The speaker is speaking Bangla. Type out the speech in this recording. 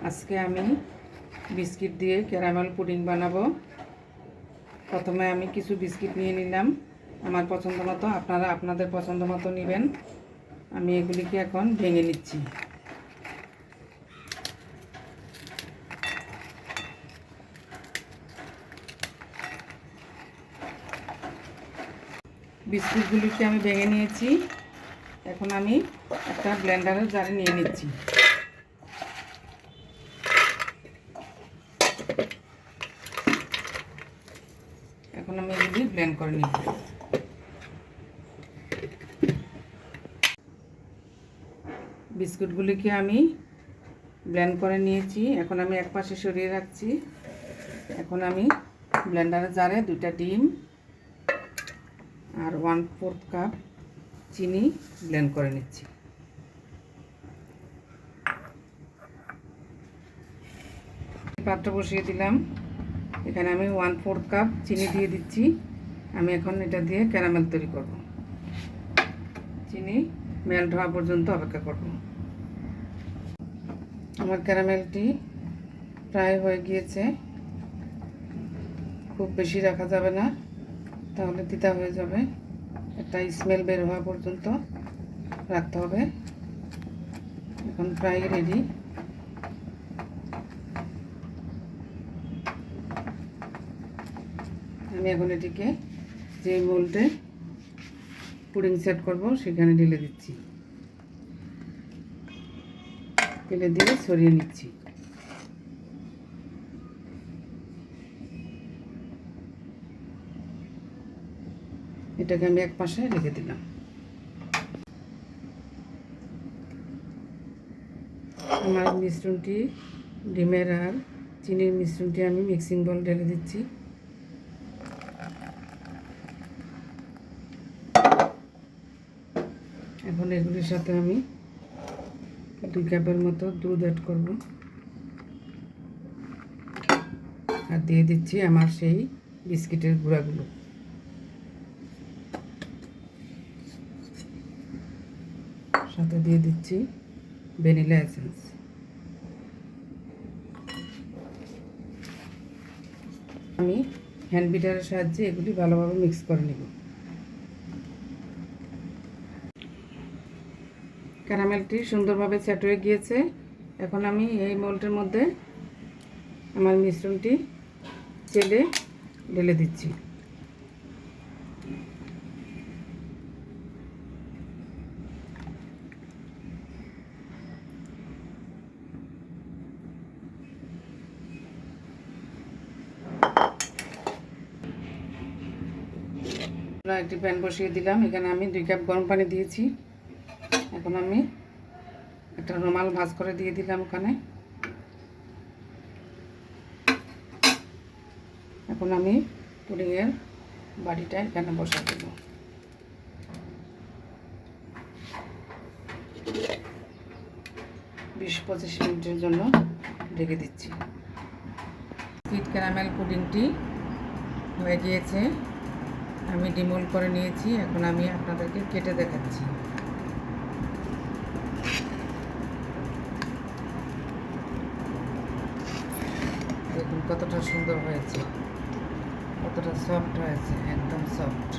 আজকে আমি বিস্কিট দিয়ে ক্যারামেল পুডিং বানাবো। প্রথমে আমি কিছু বিস্কিট নিয়ে নিলাম আমার পছন্দ মতো, আপনারা আপনাদের পছন্দ মতো নেবেন। আমি এগুলিকে এখন ভেঙে নিচ্ছি। বিস্কুটগুলিকে আমি ভেঙে নিয়েছি। এখন আমি একটা ব্লেন্ডারের জারে নিয়ে নিচ্ছি। এখন আমি এগুলি ব্লেন্ড করে নিব। বিস্কুটগুলিকে আমি ব্লেন্ড করে নিয়েছি। এখন আমি এক পাশে সরিয়ে রাখছি। এখন আমি ব্লেন্ডারের জারে 2টা ডিম আর 1/4 কাপ চিনি ব্লেন্ড করে নিচ্ছি। পাত্র বসিয়ে দিলাম। এখানে আমি 1/4 কাপ চিনি দিয়ে দিচ্ছি। আমি এখন এটা দিয়ে ক্যারামেল তৈরি করব। চিনি মেল্ট হওয়া পর্যন্ত অপেক্ষা করব। আমার ক্যারামেলটি প্রায় হয়ে গিয়েছে। খুব বেশি রাখা যাবে না, তাহলে তিতা হয়ে যাবে। একটা স্মেল বের হওয়া পর্যন্ত রাখতে হবে। এখন প্রায় রেডি। আমি এখন এটিকে যে মোল্ডে পুডিং সেট করব সেখানে ঢেলে দিচ্ছি। ঢেলে দিয়ে ছড়িয়ে নিচ্ছি। এটাকে আমি এক পাশে রেখে দিলাম। আমার মিশ্রণটি, ডিমের আর চিনির মিশ্রণটি আমি মিক্সিং বল ঢেলে দিচ্ছি। এখন এগুলির সাথে আমি 2 কাপের মতো দুধ অ্যাড করব আর দিয়ে দিচ্ছি আমার সেই বিস্কিটের গুঁড়াগুলো। সাথে দিয়ে দিচ্ছি ভ্যানিলা এসেন্স। আমি হ্যান্ড বিটারের সাহায্যে এগুলি ভালোভাবে মিক্স করে নেব। ক্যারামেলটি সুন্দরভাবে সেট হয়ে গিয়েছে। এখন আমি এই মোল্ডের মধ্যে আমার মিশ্রণটি চেলে ঢেলে দিচ্ছি। একটি প্যান বসিয়ে দিলাম। এখানে আমি 2 কাপ গরম পানি দিয়েছি। এখন আমি একটা রুমাল ভাঁজ করে দিয়ে দিলাম ওখানে। এখন আমি পুডিংয়ের বাটিটা এখানে বসাই দেব। বিশ 25 মিনিটের জন্য ঢেকে দিচ্ছি। সুইট ক্যারামেল পুডিংটি হয়ে গিয়েছে। আমি ডিমোল্ড করে নিয়েছি। এখন আমি আপনাদেরকে কেটে দেখাচ্ছি। দেখুন কতটা সুন্দর হয়েছে, কতটা সফট হয়েছে, একদম সফট।